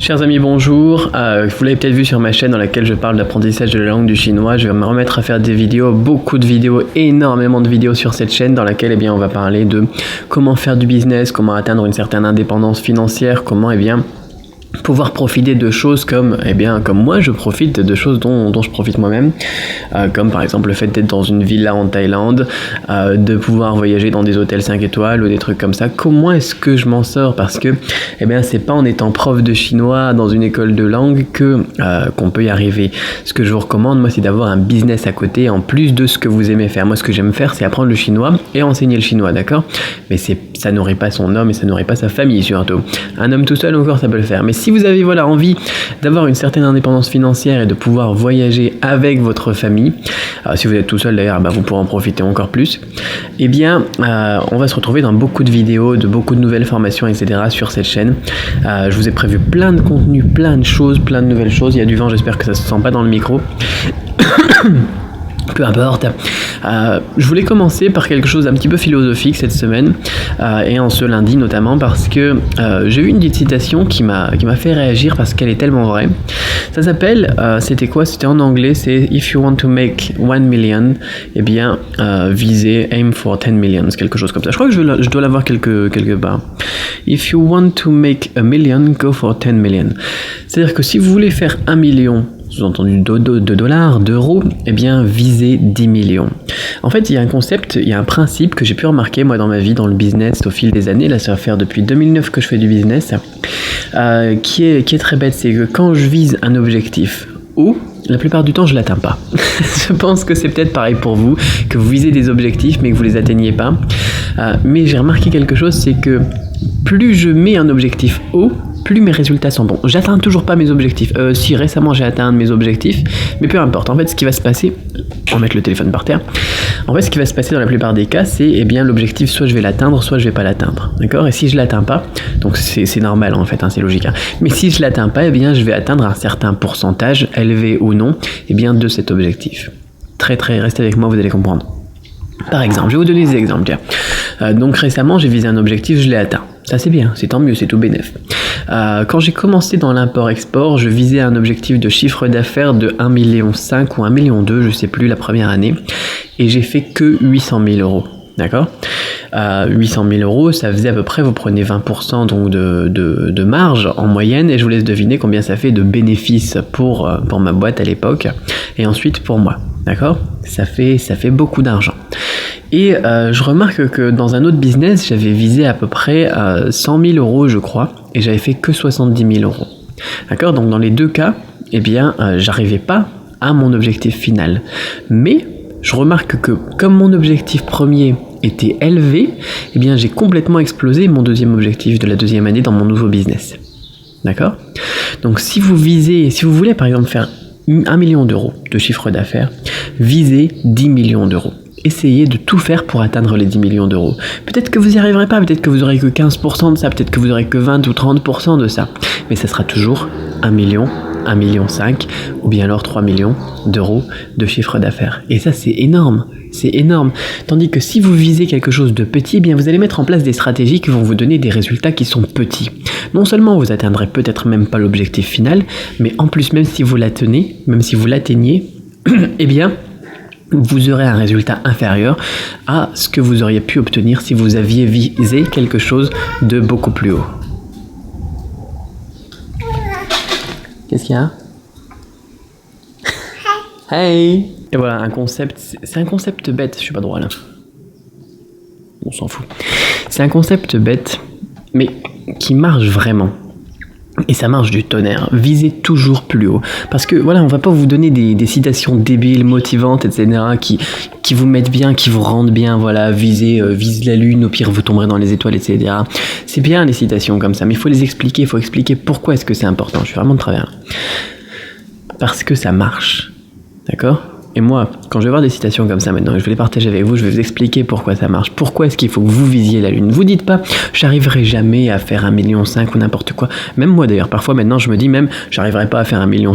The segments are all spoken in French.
Chers amis, bonjour. Vous l'avez peut-être vu sur ma chaîne dans laquelle je parle d'apprentissage de la langue du chinois. Je vais me remettre à faire des vidéos, beaucoup de vidéos, énormément de vidéos sur cette chaîne dans laquelle on va parler de comment faire du business, comment atteindre une certaine indépendance financière, comment pouvoir profiter de choses comme moi je profite de choses dont je profite moi-même, comme par exemple le fait d'être dans une villa en Thaïlande, de pouvoir voyager dans des hôtels 5 étoiles ou des trucs comme ça. Comment est-ce que je m'en sors? Parce que c'est pas en étant prof de chinois dans une école de langue qu'on peut y arriver. Ce que je vous recommande, moi, c'est d'avoir un business à côté en plus de ce que vous aimez faire. Moi, ce que j'aime faire, c'est apprendre le chinois et enseigner le chinois, d'accord? Mais ça nourrit pas son homme et ça nourrit pas sa famille surtout. Un homme tout seul encore, ça peut le faire. Mais si vous avez envie d'avoir une certaine indépendance financière et de pouvoir voyager avec votre famille, si vous êtes tout seul d'ailleurs, vous pourrez en profiter encore plus, on va se retrouver dans beaucoup de vidéos, de beaucoup de nouvelles formations, etc. sur cette chaîne. Je vous ai prévu plein de contenus, plein de choses, plein de nouvelles choses. Il y a du vent, j'espère que ça se sent pas dans le micro. Peu importe. Je voulais commencer par quelque chose d'un petit peu philosophique cette semaine et en ce lundi notamment parce que j'ai eu une petite citation qui m'a fait réagir parce qu'elle est tellement vraie. Ça s'appelle, c'était en anglais, c'est If you want to make 1 million, visez, aim for 10 millions, quelque chose comme ça. Je crois que je dois l'avoir quelque part. If you want to make 1 million, go for 10 million. C'est-à-dire que si vous voulez faire 1 million, sous-entendu de dollars, d'euros, visez 10 millions. En fait, il y a un principe que j'ai pu remarquer moi dans ma vie, dans le business au fil des années. Là, ça va faire depuis 2009 que je fais du business, qui est très bête. C'est que quand je vise un objectif haut, la plupart du temps, je l'atteins pas. Je pense que c'est peut-être pareil pour vous, que vous visez des objectifs mais que vous les atteignez pas. Mais j'ai remarqué quelque chose, c'est que plus je mets un objectif haut, plus mes résultats sont bons. J'atteins toujours pas mes objectifs. Si récemment j'ai atteint un de mes objectifs, mais peu importe. En fait, ce qui va se passer, on va mettre le téléphone par terre. En fait, ce qui va se passer dans la plupart des cas, c'est l'objectif, soit je vais l'atteindre, soit je vais pas l'atteindre. D'accord? Et si je l'atteins pas, donc c'est normal en fait, c'est logique. Mais si je l'atteins pas, je vais atteindre un certain pourcentage, élevé ou non, de cet objectif. Restez avec moi, vous allez comprendre. Par exemple, je vais vous donner des exemples. Donc récemment, j'ai visé un objectif, je l'ai atteint. Ça c'est bien, c'est tant mieux, c'est tout bénef. Quand j'ai commencé dans l'import-export, je visais un objectif de chiffre d'affaires de 1,5 million ou 1,2 million, je sais plus, la première année, et j'ai fait que 800 000 euros. D'accord? 800 000 euros, ça faisait à peu près, vous prenez 20% donc de marge en moyenne, et je vous laisse deviner combien ça fait de bénéfices pour ma boîte à l'époque, et ensuite pour moi. D'accord? Ça fait beaucoup d'argent. Et je remarque que dans un autre business, j'avais visé à peu près 100 000 euros, je crois, et j'avais fait que 70 000 euros. D'accord? Donc dans les deux cas, j'arrivais pas à mon objectif final. Mais je remarque que comme mon objectif premier était élevé, j'ai complètement explosé mon deuxième objectif de la deuxième année dans mon nouveau business. D'accord? Donc si vous voulez par exemple faire 1 million d'euros de chiffre d'affaires, visez 10 millions d'euros. Essayez de tout faire pour atteindre les 10 millions d'euros. Peut-être que vous n'y arriverez pas, peut-être que vous aurez que 15% de ça, peut-être que vous aurez que 20 ou 30% de ça. Mais ça sera toujours 1 million, 1,5 million, ou bien alors 3 millions d'euros de chiffre d'affaires. Et ça, c'est énorme. C'est énorme. Tandis que si vous visez quelque chose de petit, vous allez mettre en place des stratégies qui vont vous donner des résultats qui sont petits. Non seulement vous atteindrez peut-être même pas l'objectif final, mais en plus, même si vous l'atteignez, vous aurez un résultat inférieur à ce que vous auriez pu obtenir si vous aviez visé quelque chose de beaucoup plus haut. Qu'est-ce qu'il y a? Hey! Et voilà, c'est un concept bête, je suis pas droit là. On s'en fout. C'est un concept bête, mais qui marche vraiment. Et ça marche du tonnerre. Visez toujours plus haut. Parce que on va pas vous donner des citations débiles, motivantes, etc. qui vous mettent bien, qui vous rendent bien. Vise la lune, au pire vous tomberez dans les étoiles, etc. C'est bien les citations comme ça, mais il faut les expliquer. Il faut expliquer pourquoi est-ce que c'est important. Je suis vraiment de travers. Parce que ça marche. D'accord ? Et moi, quand je vais voir des citations comme ça maintenant, je vais les partager avec vous, je vais vous expliquer pourquoi ça marche. Pourquoi est-ce qu'il faut que vous visiez la lune. Vous dites pas, j'arriverai jamais à faire 1,5 million ou n'importe quoi. Même moi d'ailleurs, parfois maintenant je me dis même, j'arriverai pas à faire 1,5 million.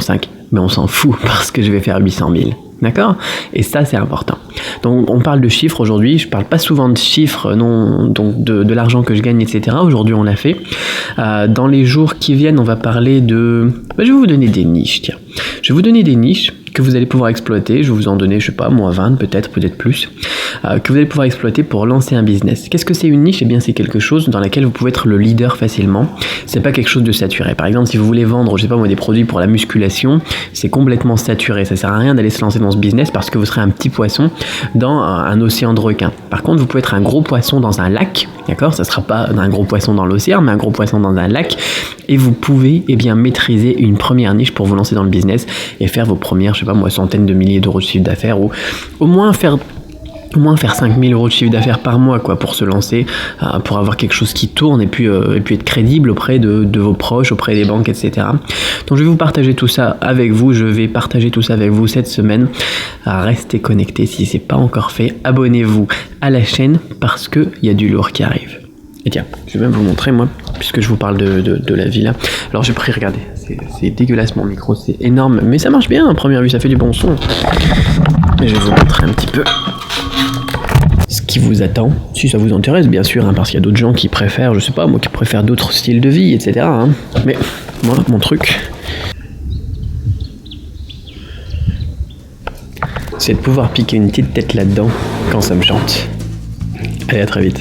Mais on s'en fout parce que je vais faire 800 000. D'accord? Et ça, c'est important. Donc, on parle de chiffres aujourd'hui. Je parle pas souvent de chiffres, non, donc de l'argent que je gagne, etc. Aujourd'hui, on l'a fait. Dans les jours qui viennent, on va parler de... je vais vous donner des niches, tiens. Je vais vous donner des niches que vous allez pouvoir exploiter. Je vais vous en donner, je sais pas, moi 20, peut-être plus, que vous allez pouvoir exploiter pour lancer un business. Qu'est-ce que c'est une niche? Eh bien, c'est quelque chose dans laquelle vous pouvez être le leader facilement. C'est pas quelque chose de saturé. Par exemple, si vous voulez vendre, je sais pas moi, des produits pour la musculation, c'est complètement saturé. Ça sert à rien d'aller se lancer dans ce business parce que vous serez un petit poisson dans un océan de requins. Par contre, vous pouvez être un gros poisson dans un lac, d'accord? Ça sera pas un gros poisson dans l'océan, mais un gros poisson dans un lac. Et vous pouvez, eh bien, maîtriser une première niche pour vous lancer dans le business et faire vos premières, je sais pas moi, centaines de milliers d'euros de chiffre d'affaires, ou au moins faire 5 000 euros de chiffre d'affaires par mois, quoi, pour se lancer, pour avoir quelque chose qui tourne et puis être crédible auprès de vos proches, auprès des banques, etc. Donc je vais vous partager tout ça avec vous, je vais partager tout ça avec vous cette semaine. Restez connectés si c'est pas encore fait, abonnez-vous à la chaîne parce qu'il y a du lourd qui arrive. Et tiens, je vais même vous montrer, moi, puisque je vous parle de la villa. Alors j'ai pris, regardez, c'est dégueulasse mon micro, c'est énorme, mais ça marche bien à première vue, ça fait du bon son. Et je vais vous montrer un petit peu ce qui vous attend, si ça vous intéresse, bien sûr, hein, parce qu'il y a d'autres gens qui préfèrent, je sais pas, moi, qui préfèrent d'autres styles de vie, etc. Hein. Mais moi, mon truc, c'est de pouvoir piquer une petite tête là-dedans quand ça me chante. Allez, à très vite.